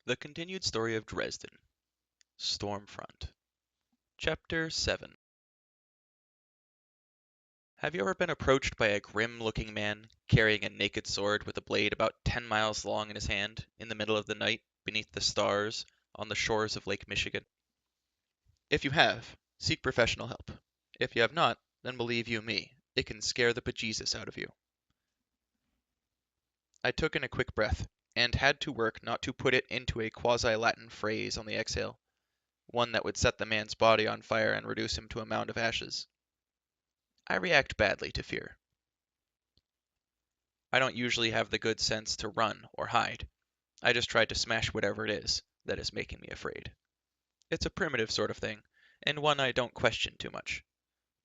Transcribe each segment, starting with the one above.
The Continued Story of Dresden, Stormfront. Chapter 7. Have you ever been approached by a grim-looking man carrying a naked sword with a blade about 10 miles long in his hand in the middle of the night beneath the stars on the shores of Lake Michigan? If you have, seek professional help. If you have not, then believe you me, it can scare the bejesus out of you. I took in a quick breath, and had to work not to put it into a quasi-Latin phrase on the exhale, one that would set the man's body on fire and reduce him to a mound of ashes. I react badly to fear. I don't usually have the good sense to run or hide. I just try to smash whatever it is that is making me afraid. It's a primitive sort of thing, and one I don't question too much.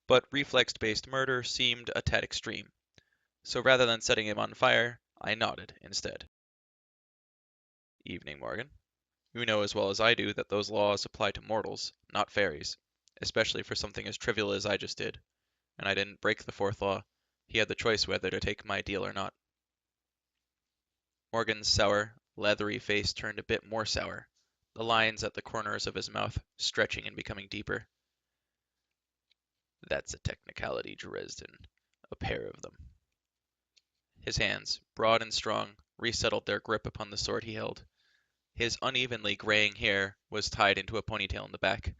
But reflex-based murder seemed a tad extreme, so rather than setting him on fire, I nodded instead. Evening, Morgan. You know as well as I do that those laws apply to mortals, not fairies, especially for something as trivial as I just did. And I didn't break the fourth law. He had the choice whether to take my deal or not. Morgan's sour, leathery face turned a bit more sour, the lines at the corners of his mouth stretching and becoming deeper. That's a technicality, Dresden. A pair of them. His hands, broad and strong, resettled their grip upon the sword he held. His unevenly graying hair was tied into a ponytail in the back,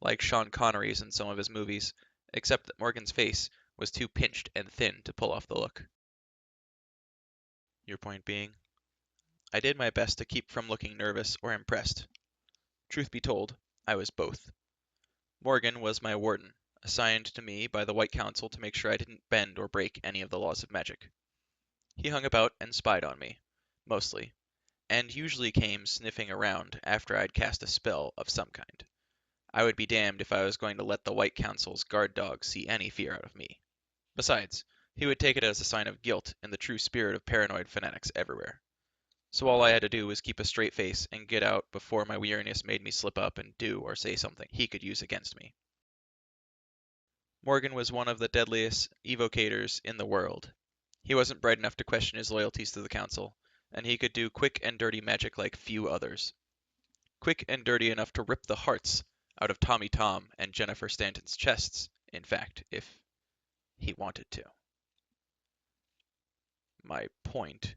like Sean Connery's in some of his movies, except that Morgan's face was too pinched and thin to pull off the look. Your point being? I did my best to keep from looking nervous or impressed. Truth be told, I was both. Morgan was my warden, assigned to me by the White Council to make sure I didn't bend or break any of the laws of magic. He hung about and spied on me, mostly, and usually came sniffing around after I'd cast a spell of some kind. I would be damned if I was going to let the White Council's guard dogs see any fear out of me. Besides, he would take it as a sign of guilt in the true spirit of paranoid fanatics everywhere. So all I had to do was keep a straight face and get out before my weariness made me slip up and do or say something he could use against me. Morgan was one of the deadliest evocators in the world. He wasn't bright enough to question his loyalties to the Council, and he could do quick and dirty magic like few others. Quick and dirty enough to rip the hearts out of Tommy Tom and Jennifer Stanton's chests, in fact, if he wanted to. My point,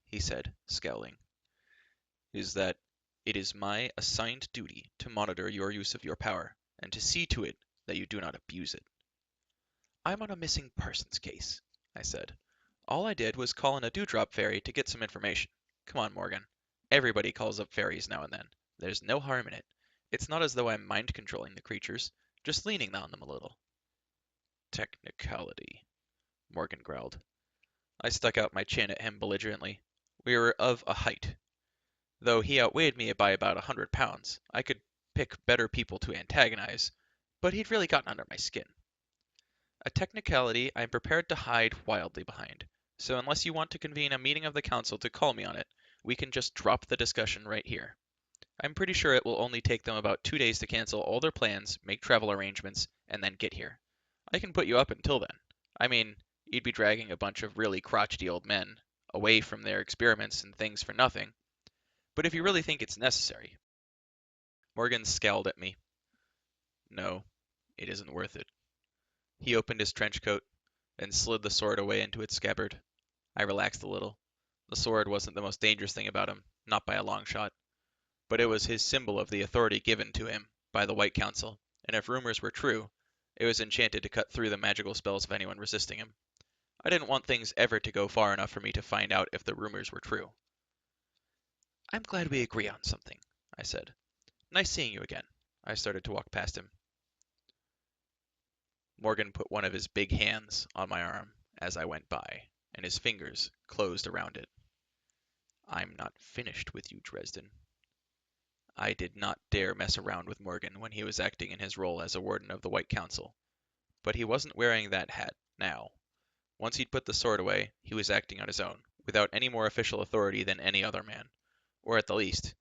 he said, scowling, is that it is my assigned duty to monitor your use of your power, and to see to it that you do not abuse it. I'm on a missing persons case, I said. All I did was call in a dewdrop fairy to get some information. Come on, Morgan. Everybody calls up fairies now and then. There's no harm in it. It's not as though I'm mind controlling the creatures, just leaning on them a little. Technicality, Morgan growled. I stuck out my chin at him belligerently. We were of a height. Though he outweighed me by about 100 pounds, I could pick better people to antagonize, but he'd really gotten under my skin. A technicality I'm prepared to hide wildly behind, so unless you want to convene a meeting of the council to call me on it, we can just drop the discussion right here. I'm pretty sure it will only take them about 2 days to cancel all their plans, make travel arrangements, and then get here. I can put you up until then. I mean, you'd be dragging a bunch of really crotchety old men away from their experiments and things for nothing. But if you really think it's necessary. Morgan scowled at me. No, it isn't worth it. He opened his trench coat and slid the sword away into its scabbard. I relaxed a little. The sword wasn't the most dangerous thing about him, not by a long shot. But it was his symbol of the authority given to him by the White Council, and if rumors were true, it was enchanted to cut through the magical spells of anyone resisting him. I didn't want things ever to go far enough for me to find out if the rumors were true. I'm glad we agree on something, I said. Nice seeing you again. I started to walk past him. Morgan put one of his big hands on my arm as I went by, and his fingers closed around it. I'm not finished with you, Dresden. I did not dare mess around with Morgan when he was acting in his role as a warden of the White Council, but he wasn't wearing that hat now. Once he'd put the sword away, he was acting on his own, without any more official authority than any other man. Or at the least,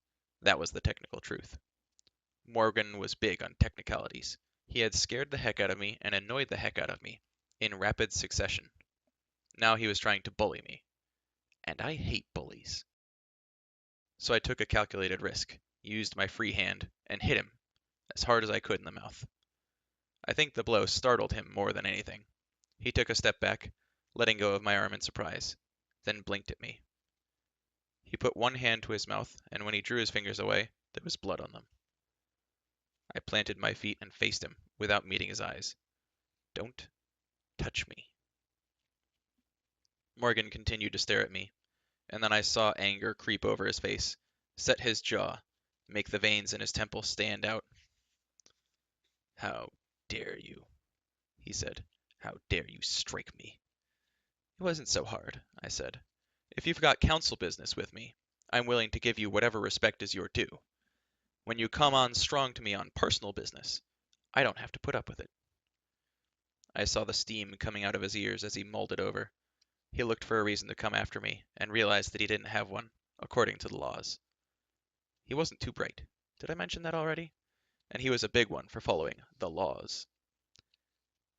that was the technical truth. Morgan was big on technicalities. He had scared the heck out of me and annoyed the heck out of me, in rapid succession. Now he was trying to bully me. And I hate bullies. So I took a calculated risk, used my free hand, and hit him as hard as I could in the mouth. I think the blow startled him more than anything. He took a step back, letting go of my arm in surprise, then blinked at me. He put one hand to his mouth, and when he drew his fingers away, there was blood on them. I planted my feet and faced him, without meeting his eyes. Don't touch me. Morgan continued to stare at me, and then I saw anger creep over his face, set his jaw, make the veins in his temple stand out. How dare you, he said. How dare you strike me? It wasn't so hard, I said. If you've got counsel business with me, I'm willing to give you whatever respect is your due. When you come on strong to me on personal business, I don't have to put up with it. I saw the steam coming out of his ears as he mulled it over. He looked for a reason to come after me, and realized that he didn't have one, according to the laws. He wasn't too bright. Did I mention that already? And he was a big one for following the laws.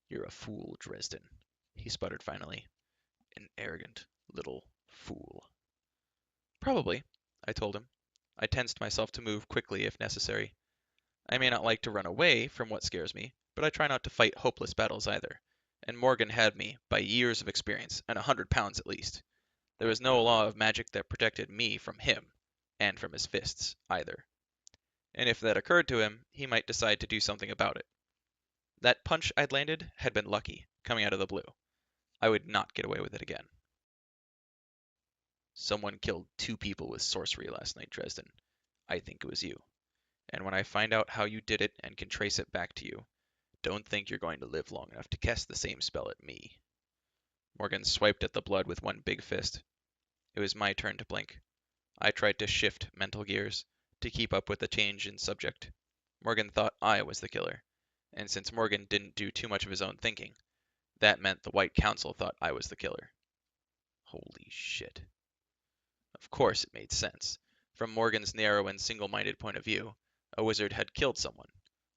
You're a fool, Dresden, he sputtered finally. An arrogant little fool. Probably, I told him. I tensed myself to move quickly if necessary. I may not like to run away from what scares me, but I try not to fight hopeless battles either. And Morgan had me by years of experience and 100 pounds at least. There was no law of magic that protected me from him, and from his fists either. And if that occurred to him, he might decide to do something about it. That punch I'd landed had been lucky, coming out of the blue. I would not get away with it again. Someone killed 2 people with sorcery last night, Dresden. I think it was you. And when I find out how you did it and can trace it back to you, don't think you're going to live long enough to cast the same spell at me. Morgan swiped at the blood with one big fist. It was my turn to blink. I tried to shift mental gears, to keep up with the change in subject. Morgan thought I was the killer, and since Morgan didn't do too much of his own thinking, that meant the White Council thought I was the killer. Holy shit. Of course it made sense. From Morgan's narrow and single-minded point of view, a wizard had killed someone.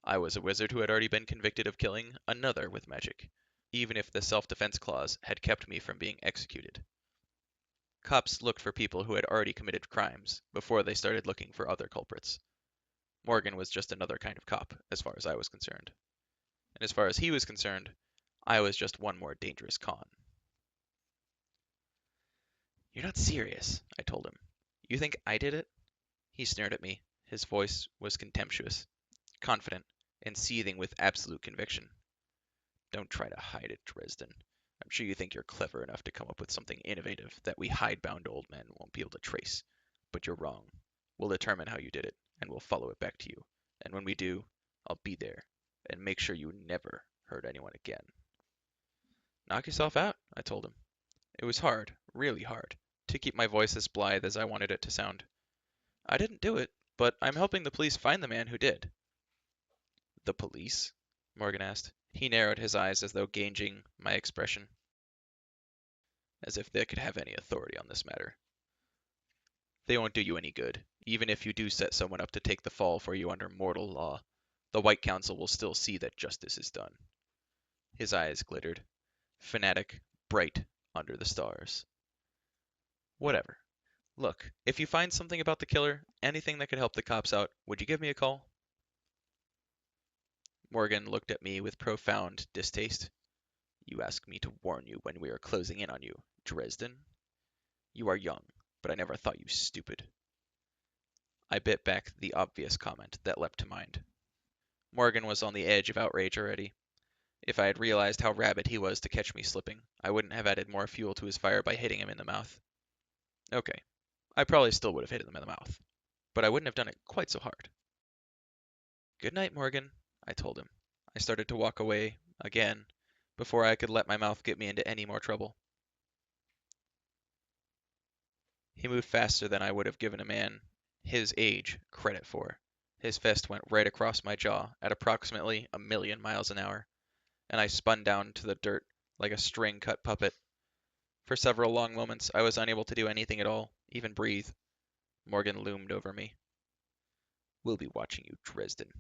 I was a wizard who had already been convicted of killing another with magic, even if the self-defense clause had kept me from being executed. Cops looked for people who had already committed crimes before they started looking for other culprits. Morgan was just another kind of cop, as far as I was concerned. And as far as he was concerned, I was just one more dangerous con. You're not serious, I told him. You think I did it? He sneered at me. His voice was contemptuous, confident, and seething with absolute conviction. Don't try to hide it, Dresden. I'm sure you think you're clever enough to come up with something innovative that we hidebound old men won't be able to trace. But you're wrong. We'll determine how you did it, and we'll follow it back to you. And when we do, I'll be there, and make sure you never hurt anyone again. Knock yourself out, I told him. It was hard, really hard, to keep my voice as blithe as I wanted it to sound. I didn't do it, but I'm helping the police find the man who did. The police? Morgan asked. He narrowed his eyes as though gauging my expression, as if they could have any authority on this matter. They won't do you any good, even if you do set someone up to take the fall for you under mortal law. The White Council will still see that justice is done. His eyes glittered, fanatic, bright, under the stars. Whatever. Look, if you find something about the killer, anything that could help the cops out, would you give me a call? Morgan looked at me with profound distaste. You ask me to warn you when we are closing in on you, Dresden? You are young, but I never thought you stupid. I bit back the obvious comment that leapt to mind. Morgan was on the edge of outrage already. If I had realized how rabid he was to catch me slipping, I wouldn't have added more fuel to his fire by hitting him in the mouth. Okay, I probably still would have hit him in the mouth, but I wouldn't have done it quite so hard. Good night, Morgan, I told him. I started to walk away, again, before I could let my mouth get me into any more trouble. He moved faster than I would have given a man his age credit for. His fist went right across my jaw at approximately 1,000,000 miles an hour, and I spun down to the dirt like a string-cut puppet. For several long moments, I was unable to do anything at all, even breathe. Morgan loomed over me. We'll be watching you, Dresden.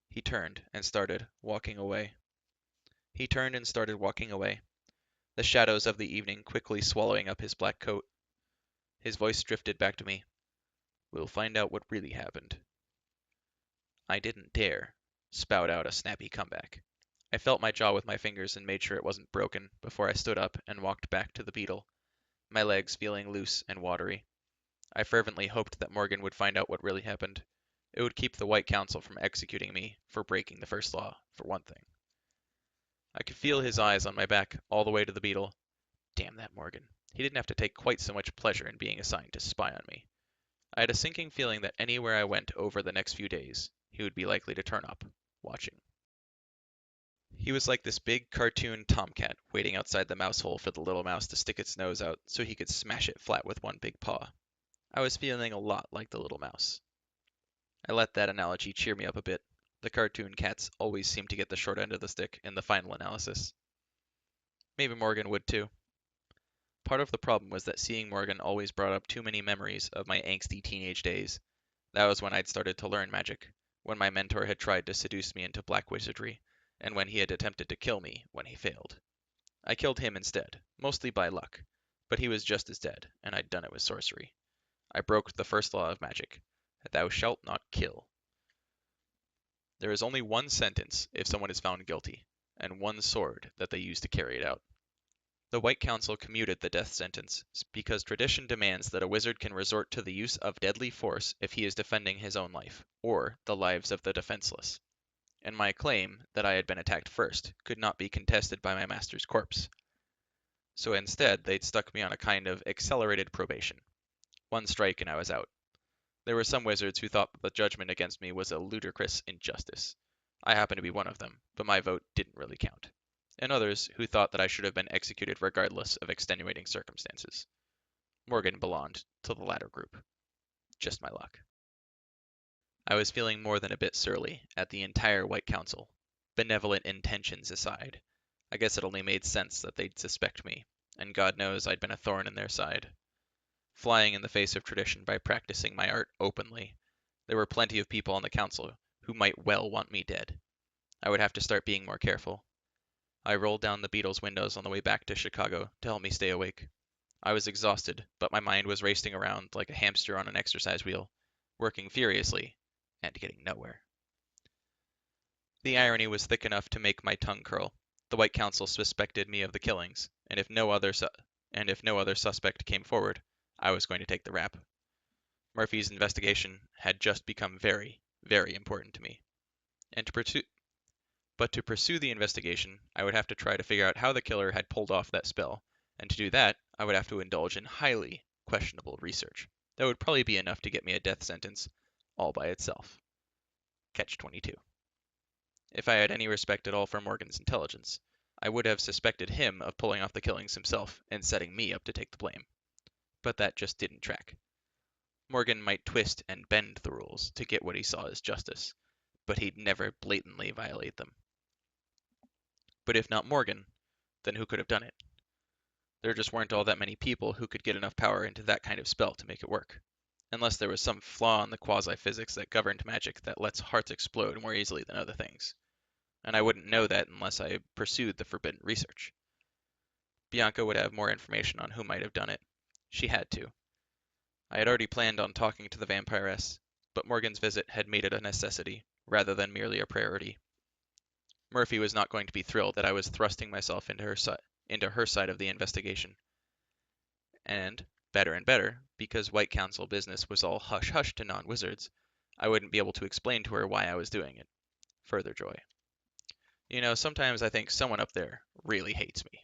He turned and started walking away. The shadows of the evening quickly swallowing up his black coat. His voice drifted back to me. We'll find out what really happened. I didn't dare spout out a snappy comeback. I felt my jaw with my fingers and made sure it wasn't broken before I stood up and walked back to the beetle, my legs feeling loose and watery. I fervently hoped that Morgan would find out what really happened. It would keep the White Council from executing me for breaking the first law, for one thing. I could feel his eyes on my back all the way to the beetle. Damn that Morgan. He didn't have to take quite so much pleasure in being assigned to spy on me. I had a sinking feeling that anywhere I went over the next few days, he would be likely to turn up, watching. He was like this big cartoon tomcat waiting outside the mouse hole for the little mouse to stick its nose out so he could smash it flat with one big paw. I was feeling a lot like the little mouse. I let that analogy cheer me up a bit. The cartoon cats always seem to get the short end of the stick in the final analysis. Maybe Morgan would too. Part of the problem was that seeing Morgan always brought up too many memories of my angsty teenage days. That was when I'd started to learn magic, when my mentor had tried to seduce me into black wizardry, and when he had attempted to kill me when he failed. I killed him instead, mostly by luck, but he was just as dead, and I'd done it with sorcery. I broke the first law of magic: thou shalt not kill. There is only one sentence if someone is found guilty, and one sword that they use to carry it out. The White Council commuted the death sentence because tradition demands that a wizard can resort to the use of deadly force if he is defending his own life, or the lives of the defenseless. And my claim that I had been attacked first could not be contested by my master's corpse. So instead, they'd stuck me on a kind of accelerated probation. One strike and I was out. There were some wizards who thought that the judgment against me was a ludicrous injustice. I happened to be one of them, but my vote didn't really count. And others who thought that I should have been executed regardless of extenuating circumstances. Morgan belonged to the latter group. Just my luck. I was feeling more than a bit surly at the entire White Council. Benevolent intentions aside, I guess it only made sense that they'd suspect me, and God knows I'd been a thorn in their side. Flying in the face of tradition by practicing my art openly, there were plenty of people on the council who might well want me dead. I would have to start being more careful. I rolled down the Beatles' windows on the way back to Chicago to help me stay awake. I was exhausted, but my mind was racing around like a hamster on an exercise wheel, working furiously and getting nowhere. The irony was thick enough to make my tongue curl. The White Council suspected me of the killings, and if no other suspect came forward, I was going to take the rap. Murphy's investigation had just become very, very important to me, and to pursue the investigation, I would have to try to figure out how the killer had pulled off that spell, and to do that, I would have to indulge in highly questionable research. That would probably be enough to get me a death sentence all by itself. Catch-22. If I had any respect at all for Morgan's intelligence, I would have suspected him of pulling off the killings himself and setting me up to take the blame. But that just didn't track. Morgan might twist and bend the rules to get what he saw as justice, but he'd never blatantly violate them. But if not Morgan, then who could have done it? There just weren't all that many people who could get enough power into that kind of spell to make it work. Unless there was some flaw in the quasi-physics that governed magic that lets hearts explode more easily than other things. And I wouldn't know that unless I pursued the forbidden research. Bianca would have more information on who might have done it. She had to. I had already planned on talking to the vampiress, but Morgan's visit had made it a necessity, rather than merely a priority. Murphy was not going to be thrilled that I was thrusting myself into her side of the investigation. And, better and better, because White Council business was all hush-hush to non-wizards, I wouldn't be able to explain to her why I was doing it. Further joy. You know, sometimes I think someone up there really hates me.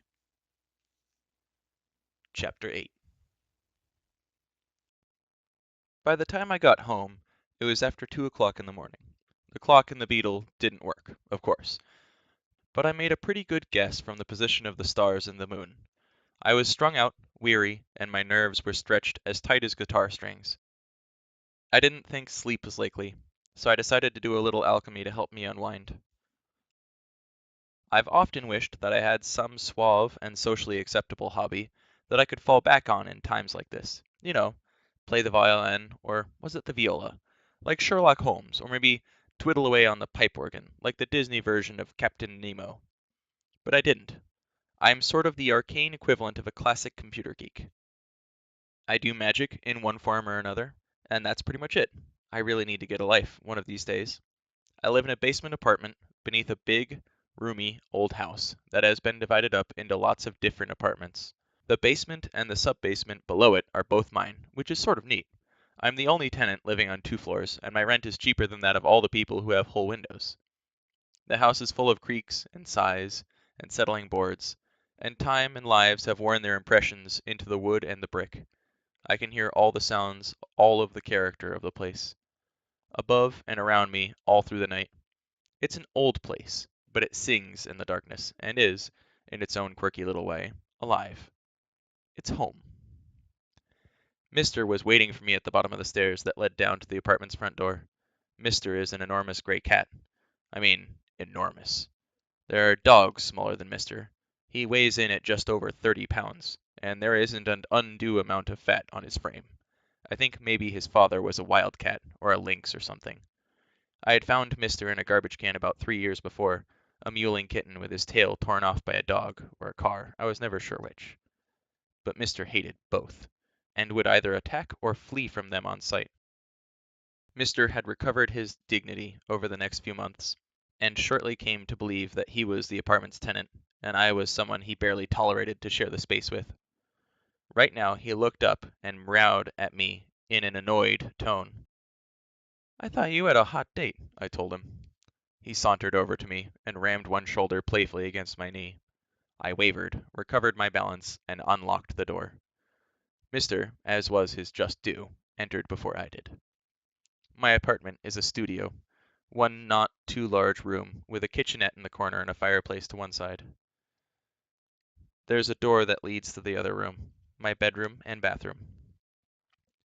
Chapter 8. By the time I got home, it was after 2 o'clock in the morning. The clock in the Beetle didn't work, of course, but I made a pretty good guess from the position of the stars and the moon. I was strung out, weary, and my nerves were stretched as tight as guitar strings. I didn't think sleep was likely, so I decided to do a little alchemy to help me unwind. I've often wished that I had some suave and socially acceptable hobby that I could fall back on in times like this. You know, play the violin, or was it the viola? Like Sherlock Holmes, or maybe twiddle away on the pipe organ, like the Disney version of Captain Nemo. But I didn't. I am sort of the arcane equivalent of a classic computer geek. I do magic in one form or another, And that's pretty much it. I really need to get a life one of these days. I live in a basement apartment beneath a big, roomy, old house that has been divided up into lots of different apartments. The basement and the sub-basement below it are both mine, which is sort of neat. I'm the only tenant living on 2 floors, and my rent is cheaper than that of all the people who have whole windows. The house is full of creaks and sighs and settling boards, and time and lives have worn their impressions into the wood and the brick. I can hear all the sounds, all of the character of the place. Above and around me, all through the night. It's an old place, but it sings in the darkness, and is, in its own quirky little way, alive. It's home. Mister was waiting for me at the bottom of the stairs that led down to the apartment's front door. Mister is an enormous gray cat. I mean, enormous. There are dogs smaller than Mister. He weighs in at just over 30 pounds, and there isn't an undue amount of fat on his frame. I think maybe his father was a wildcat, or a lynx or something. I had found Mister in a garbage can about 3 years before, a mewling kitten with his tail torn off by a dog, or a car, I was never sure which. But Mister hated both, and would either attack or flee from them on sight. Mister had recovered his dignity over the next few months, and shortly came to believe that he was the apartment's tenant, and I was someone he barely tolerated to share the space with. Right now he looked up and meowed at me in an annoyed tone. "I thought you had a hot date," I told him. He sauntered over to me and rammed one shoulder playfully against my knee. I wavered, recovered my balance, and unlocked the door. Mister, as was his just due, entered before I did. My apartment is a studio, one not too large room, with a kitchenette in the corner and a fireplace to one side. There's a door that leads to the other room, my bedroom and bathroom.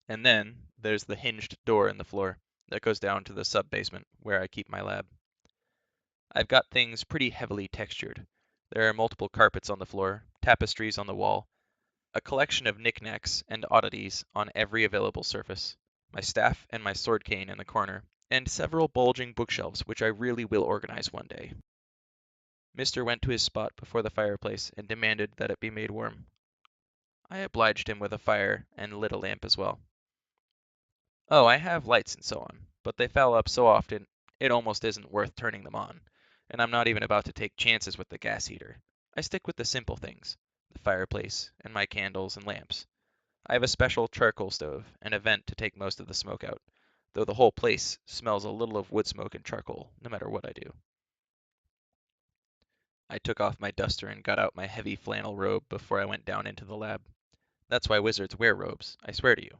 And then there's the hinged door in the floor that goes down to the sub-basement, where I keep my lab. I've got things pretty heavily textured. There are multiple carpets on the floor, tapestries on the wall, a collection of knickknacks and oddities on every available surface, my staff and my sword cane in the corner, and several bulging bookshelves which I really will organize one day. Mister went to his spot before the fireplace and demanded that it be made warm. I obliged him with a fire and lit a lamp as well. Oh, I have lights and so on, but they foul up so often it almost isn't worth turning them on, and I'm not even about to take chances with the gas heater. I stick with the simple things, the fireplace and my candles and lamps. I have a special charcoal stove and a vent to take most of the smoke out, though the whole place smells a little of wood smoke and charcoal, no matter what I do. I took off my duster and got out my heavy flannel robe before I went down into the lab. That's why wizards wear robes, I swear to you.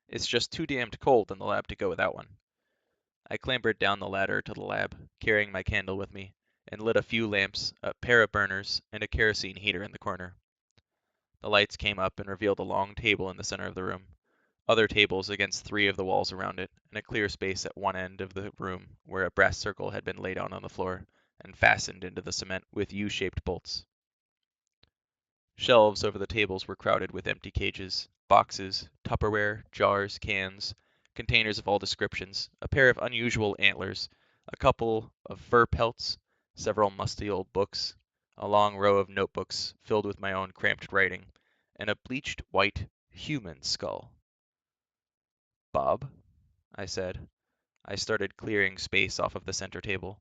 It's just too damned cold in the lab to go without one. I clambered down the ladder to the lab, carrying my candle with me, and lit a few lamps, a pair of burners, and a kerosene heater in the corner. The lights came up and revealed a long table in the center of the room, other tables against 3 of the walls around it, and a clear space at one end of the room where a brass circle had been laid out on the floor and fastened into the cement with U-shaped bolts. Shelves over the tables were crowded with empty cages, boxes, Tupperware, jars, cans, containers of all descriptions, a pair of unusual antlers, a couple of fur pelts, several musty old books, a long row of notebooks filled with my own cramped writing, and a bleached white human skull. "Bob?" I said. I started clearing space off of the center table,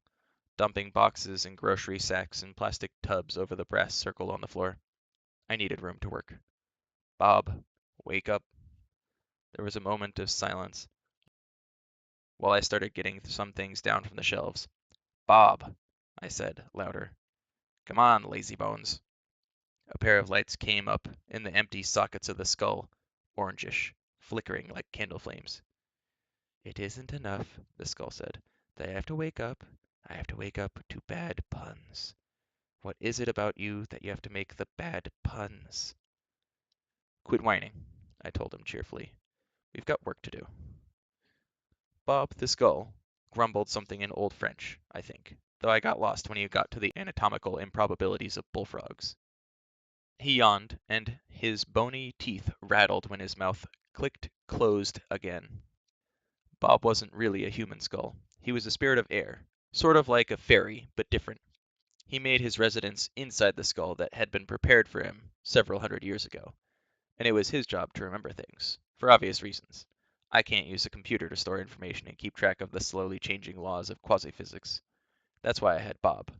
dumping boxes and grocery sacks and plastic tubs over the brass circle on the floor. I needed room to work. "Bob, wake up." There was a moment of silence while I started getting some things down from the shelves. "Bob," I said, louder. "Come on, lazy bones." A pair of lights came up in the empty sockets of the skull, orangish, flickering like candle flames. "It isn't enough," the skull said, "that I have to wake up. I have to wake up to bad puns. What is it about you that you have to make the bad puns?" "Quit whining," I told him cheerfully. "We've got work to do." Bob the skull grumbled something in Old French, I think, though I got lost when he got to the anatomical improbabilities of bullfrogs. He yawned, and his bony teeth rattled when his mouth clicked closed again. Bob wasn't really a human skull. He was a spirit of air, sort of like a fairy, but different. He made his residence inside the skull that had been prepared for him several hundred years ago, and it was his job to remember things, for obvious reasons. I can't use a computer to store information and keep track of the slowly changing laws of quasi-physics. That's why I had Bob.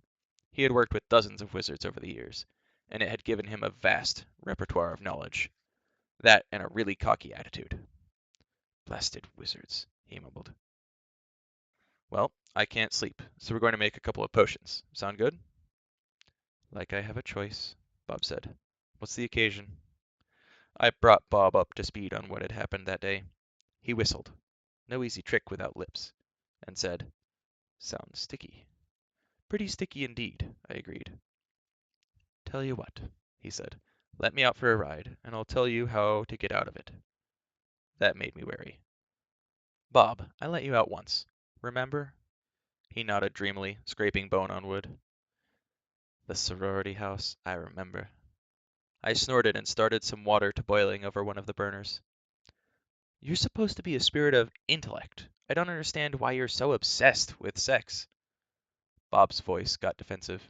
He had worked with dozens of wizards over the years, and it had given him a vast repertoire of knowledge. That and a really cocky attitude. Blasted wizards, he mumbled. Well, I can't sleep, so we're going to make a couple of potions. Sound good? Like I have a choice, Bob said. What's the occasion? I brought Bob up to speed on what had happened that day. He whistled, no easy trick without lips, and said, Sounds sticky. Pretty sticky indeed, I agreed. Tell you what, he said. Let me out for a ride, and I'll tell you how to get out of it. That made me wary. Bob, I let you out once. Remember? He nodded dreamily, scraping bone on wood. The sorority house, I remember. I snorted and started some water to boiling over one of the burners. You're supposed to be a spirit of intellect. I don't understand why you're so obsessed with sex. Bob's voice got defensive.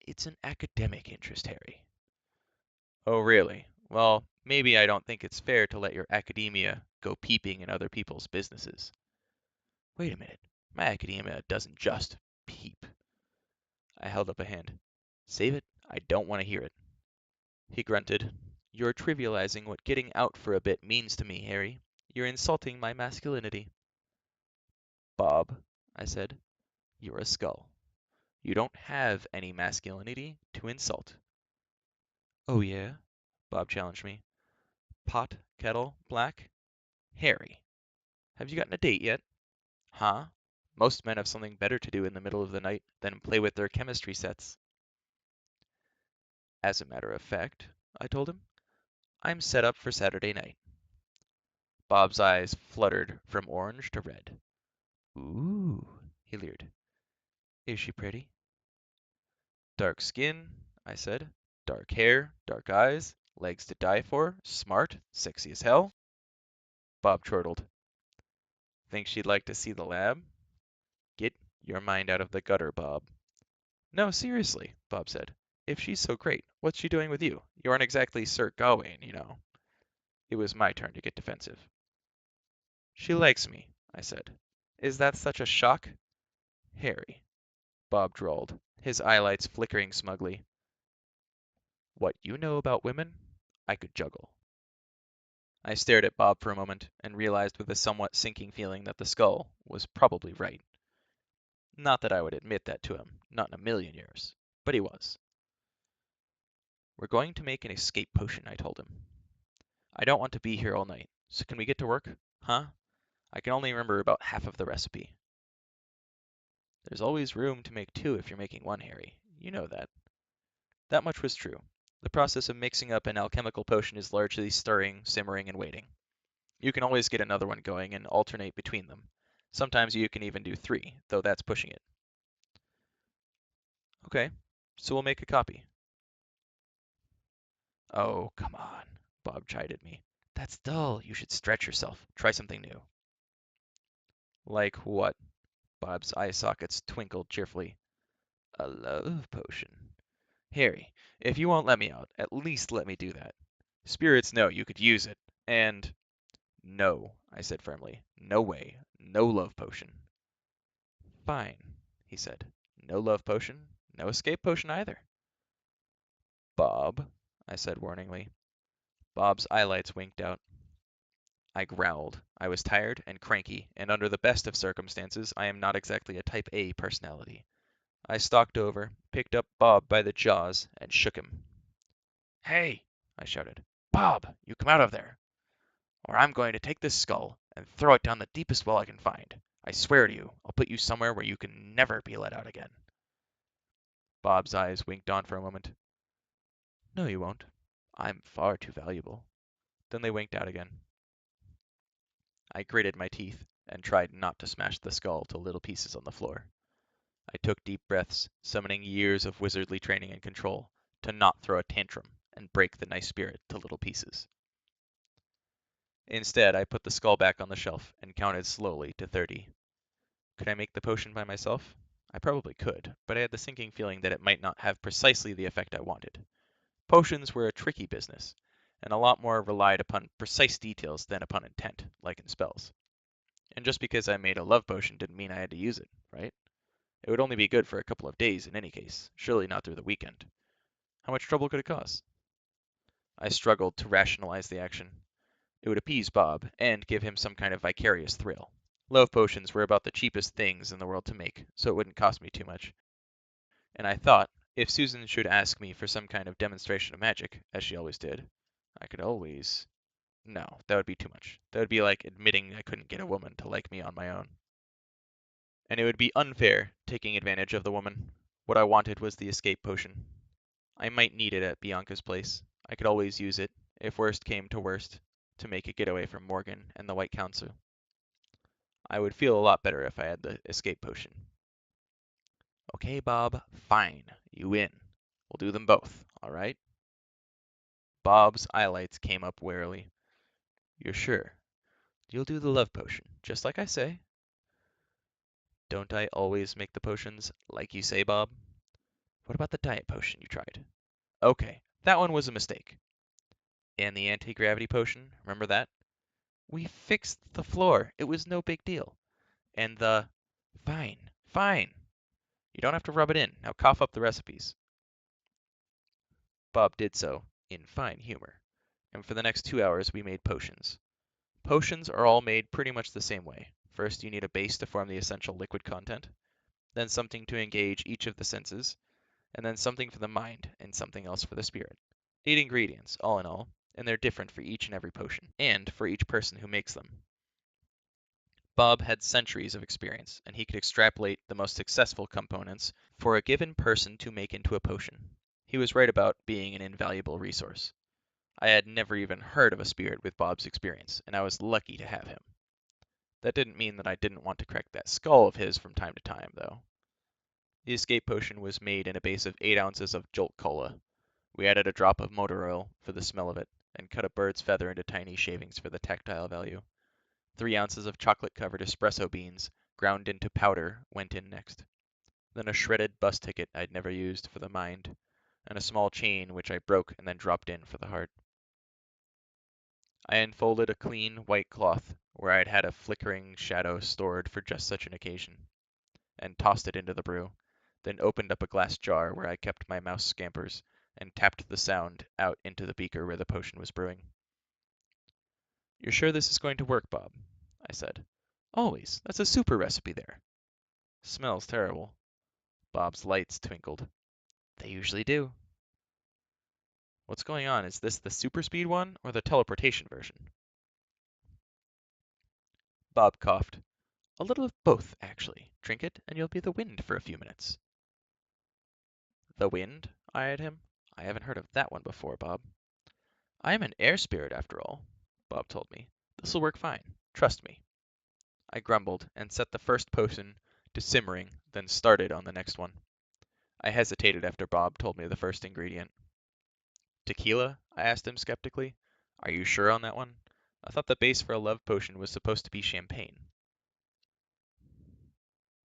It's an academic interest, Harry. Oh, really? Well, maybe I don't think it's fair to let your academia go peeping in other people's businesses. Wait a minute. My academia doesn't just peep. I held up a hand. Save it. I don't want to hear it. He grunted. You're trivializing what getting out for a bit means to me, Harry. You're insulting my masculinity. Bob, I said, you're a skull. You don't have any masculinity to insult. Oh, yeah? Bob challenged me. Pot, kettle, black? Harry, have you gotten a date yet? Huh? Most men have something better to do in the middle of the night than play with their chemistry sets. As a matter of fact, I told him, I'm set up for Saturday night. Bob's eyes fluttered from orange to red. Ooh, he leered. Is she pretty? Dark skin, I said. Dark hair, dark eyes, legs to die for, smart, sexy as hell. Bob chortled. Think she'd like to see the lab? Get your mind out of the gutter, Bob. No, seriously, Bob said. If she's so great, what's she doing with you? You aren't exactly Sir Gawain, you know. It was my turn to get defensive. She likes me, I said. Is that such a shock? Harry, Bob drawled, his eyelights flickering smugly. What you know about women, I could juggle. I stared at Bob for a moment and realized with a somewhat sinking feeling that the skull was probably right. Not that I would admit that to him, not in a million years, but he was. We're going to make an escape potion, I told him. I don't want to be here all night, so can we get to work? Huh? I can only remember about half of the recipe. There's always room to make two if you're making one, Harry. You know that. That much was true. The process of mixing up an alchemical potion is largely stirring, simmering, and waiting. You can always get another one going and alternate between them. Sometimes you can even do three, though that's pushing it. Okay, so we'll make a copy. Oh, come on, Bob chided me. That's dull. You should stretch yourself. Try something new. Like what? Bob's eye sockets twinkled cheerfully. A love potion. Harry, if you won't let me out, at least let me do that. Spirits know you could use it, and... No, I said firmly. No way. No love potion. Fine, he said. No love potion, no escape potion either. Bob, I said warningly. Bob's eyelights winked out. I growled. I was tired and cranky, and under the best of circumstances, I am not exactly a type A personality. I stalked over, picked up Bob by the jaws, and shook him. Hey, I shouted. Bob, you come out of there, or I'm going to take this skull and throw it down the deepest well I can find. I swear to you, I'll put you somewhere where you can never be let out again. Bob's eyes winked on for a moment. No, you won't. I'm far too valuable. Then they winked out again. I gritted my teeth and tried not to smash the skull to little pieces on the floor. I took deep breaths, summoning years of wizardly training and control, to not throw a tantrum and break the nice spirit to little pieces. Instead, I put the skull back on the shelf and counted slowly to 30. Could I make the potion by myself? I probably could, but I had the sinking feeling that it might not have precisely the effect I wanted. Potions were a tricky business, and a lot more relied upon precise details than upon intent, like in spells. And just because I made a love potion didn't mean I had to use it, right? It would only be good for a couple of days in any case, surely not through the weekend. How much trouble could it cause? I struggled to rationalize the action. It would appease Bob, and give him some kind of vicarious thrill. Love potions were about the cheapest things in the world to make, so it wouldn't cost me too much. And I thought, if Susan should ask me for some kind of demonstration of magic, as she always did, I could always... No, that would be too much. That would be like admitting I couldn't get a woman to like me on my own. And it would be unfair, taking advantage of the woman. What I wanted was the escape potion. I might need it at Bianca's place. I could always use it, if worst came to worst, to make a getaway from Morgan and the White Council. I would feel a lot better if I had the escape potion. Okay, Bob, fine. You win. We'll do them both, all right? Bob's eyelids came up warily. You're sure? You'll do the love potion, just like I say? Don't I always make the potions like you say, Bob? What about the diet potion you tried? Okay, that one was a mistake. And the anti-gravity potion, remember that? We fixed the floor. It was no big deal. And the... Fine, fine. You don't have to rub it in. Now cough up the recipes. Bob did so, in fine humor, and for the next 2 hours we made potions. Potions are all made pretty much the same way. First you need a base to form the essential liquid content, then something to engage each of the senses, and then something for the mind and something else for the spirit. 8 ingredients, all in all, and they're different for each and every potion, and for each person who makes them. Bob had centuries of experience, and he could extrapolate the most successful components for a given person to make into a potion. He was right about being an invaluable resource. I had never even heard of a spirit with Bob's experience, and I was lucky to have him. That didn't mean that I didn't want to crack that skull of his from time to time, though. The escape potion was made in a base of 8 ounces of Jolt Cola. We added a drop of motor oil for the smell of it, and cut a bird's feather into tiny shavings for the tactile value. 3 ounces of chocolate-covered espresso beans, ground into powder, went in next. Then a shredded bus ticket I'd never used for the mind, and a small chain which I broke and then dropped in for the heart. I unfolded a clean, white cloth, where I'd had a flickering shadow stored for just such an occasion, and tossed it into the brew, then opened up a glass jar where I kept my mouse scampers, and tapped the sound out into the beaker where the potion was brewing. You're sure this is going to work, Bob? I said. Always. That's a super recipe there. Smells terrible. Bob's lights twinkled. They usually do. What's going on? Is this the super speed one or the teleportation version? Bob coughed. A little of both, actually. Drink it, and you'll be the wind for a few minutes. The wind? I eyed him. I haven't heard of that one before, Bob. I am an air spirit, after all, Bob told me. This'll work fine. Trust me. I grumbled, and set the first potion to simmering, then started on the next one. I hesitated after Bob told me the first ingredient. Tequila? I asked him skeptically. Are you sure on that one? I thought the base for a love potion was supposed to be champagne.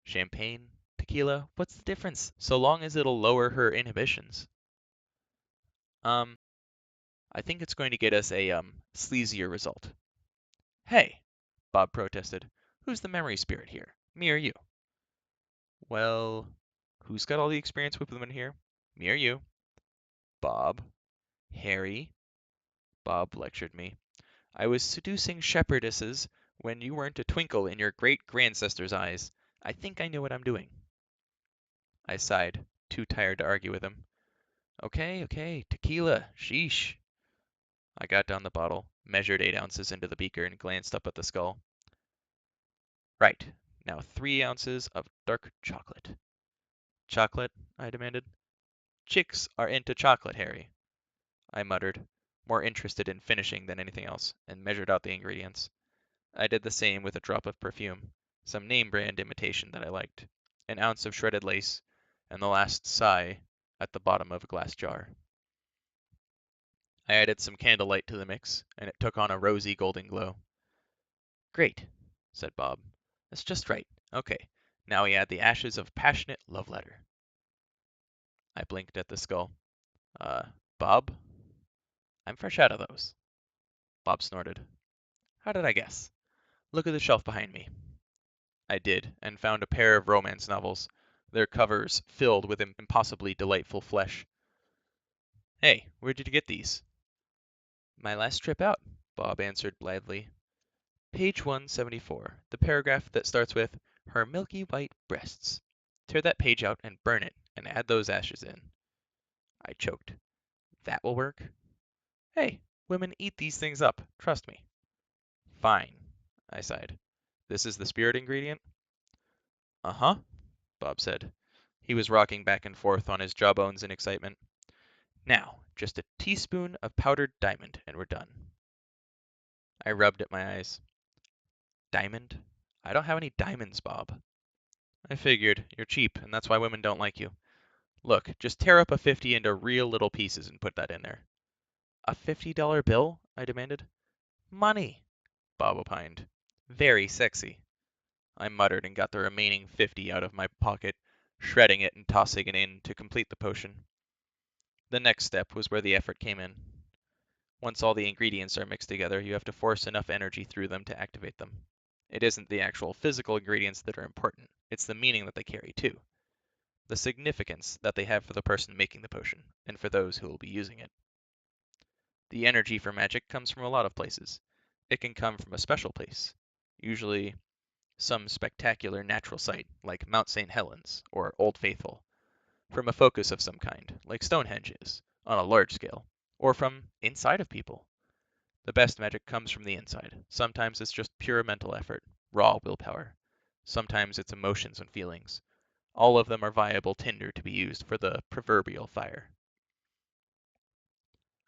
Champagne? Tequila? What's the difference? So long as it'll lower her inhibitions. Um, I think it's going to get us a, sleazier result. Hey, Bob protested. Who's the memory spirit here? Me or you? Well, who's got all the experience with women here? Me or you? Bob. Harry. Bob lectured me. I was seducing shepherdesses when you weren't a twinkle in your great-grandsister's eyes. I think I know what I'm doing. I sighed, too tired to argue with him. Okay, tequila, sheesh. I got down the bottle, measured 8 ounces into the beaker, and glanced up at the skull. Right, now 3 ounces of dark chocolate. Chocolate? I demanded. Chicks are into chocolate, Harry, I muttered, more interested in finishing than anything else, and measured out the ingredients. I did the same with a drop of perfume, some name-brand imitation that I liked, an ounce of shredded lace, and the last sigh at the bottom of a glass jar. I added some candlelight to the mix, and it took on a rosy golden glow. Great, said Bob. That's just right. Okay, now we add the ashes of passionate love letter. I blinked at the skull. Bob? I'm fresh out of those. Bob snorted. How did I guess? Look at the shelf behind me. I did, and found a pair of romance novels, their covers filled with impossibly delightful flesh. Hey, where did you get these? My last trip out, Bob answered blithely. Page 174, the paragraph that starts with, Her milky white breasts. Tear that page out and burn it, and add those ashes in. I choked. That will work? Hey, women eat these things up, trust me. Fine, I sighed. This is the spirit ingredient? Uh-huh, Bob said. He was rocking back and forth on his jawbones in excitement. Now, just a teaspoon of powdered diamond, and we're done. I rubbed at my eyes. Diamond? I don't have any diamonds, Bob. I figured. You're cheap, and that's why women don't like you. Look, just tear up a 50 into real little pieces and put that in there. A $50 bill? I demanded. Money, Bob opined. Very sexy. I muttered and got the remaining 50 out of my pocket, shredding it and tossing it in to complete the potion. The next step was where the effort came in. Once all the ingredients are mixed together, you have to force enough energy through them to activate them. It isn't the actual physical ingredients that are important, it's the meaning that they carry too. The significance that they have for the person making the potion, and for those who will be using it. The energy for magic comes from a lot of places. It can come from a special place, usually some spectacular natural site, like Mount St. Helens or Old Faithful, from a focus of some kind, like Stonehenge is, on a large scale, or from inside of people. The best magic comes from the inside. Sometimes it's just pure mental effort, raw willpower. Sometimes it's emotions and feelings. All of them are viable tinder to be used for the proverbial fire.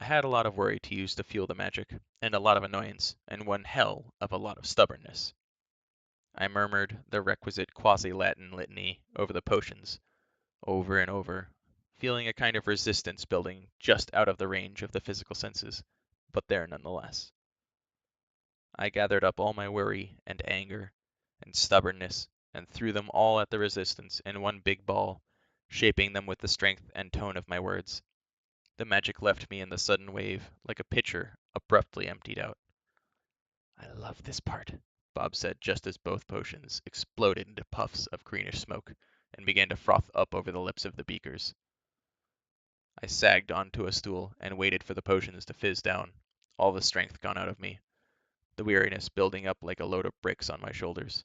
I had a lot of worry to use to fuel the magic, and a lot of annoyance, and one hell of a lot of stubbornness. I murmured the requisite quasi-Latin litany over the potions, over and over, feeling a kind of resistance building just out of the range of the physical senses, but there nonetheless. I gathered up all my worry and anger and stubbornness and threw them all at the resistance in one big ball, shaping them with the strength and tone of my words. The magic left me in the sudden wave, like a pitcher abruptly emptied out. I love this part, Bob said just as both potions exploded into puffs of greenish smoke and began to froth up over the lips of the beakers. I sagged onto a stool and waited for the potions to fizz down, all the strength gone out of me, the weariness building up like a load of bricks on my shoulders.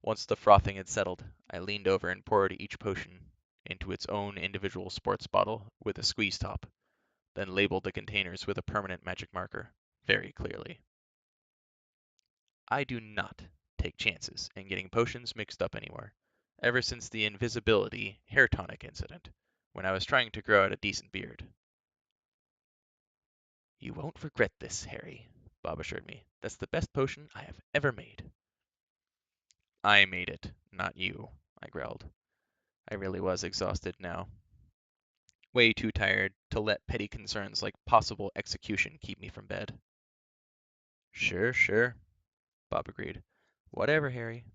Once the frothing had settled, I leaned over and poured each potion into its own individual sports bottle with a squeeze top, then labeled the containers with a permanent magic marker, very clearly. I do not take chances in getting potions mixed up anymore, ever since the invisibility hair tonic incident, when I was trying to grow out a decent beard. You won't regret this, Harry, Bob assured me. That's the best potion I have ever made. I made it, not you, I growled. I really was exhausted now. Way too tired to let petty concerns like possible execution keep me from bed. Sure, sure, Bob agreed. Whatever, Harry.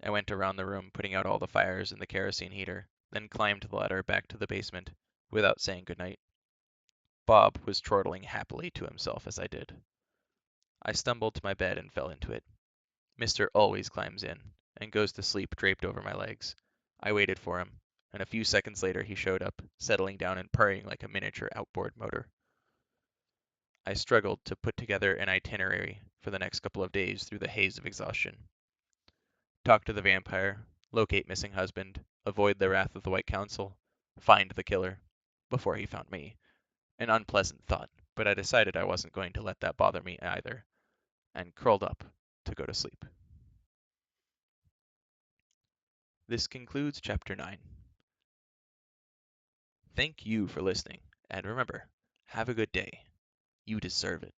I went around the room, putting out all the fires in the kerosene heater, then climbed the ladder back to the basement, without saying goodnight. Bob was chortling happily to himself as I did. I stumbled to my bed and fell into it. Mister always climbs in, and goes to sleep draped over my legs. I waited for him, and a few seconds later he showed up, settling down and purring like a miniature outboard motor. I struggled to put together an itinerary for the next couple of days through the haze of exhaustion. Talk to the vampire, locate missing husband, avoid the wrath of the White Council, find the killer, before he found me. An unpleasant thought, but I decided I wasn't going to let that bother me either, and curled up to go to sleep. This concludes Chapter 9. Thank you for listening, and remember, have a good day. You deserve it.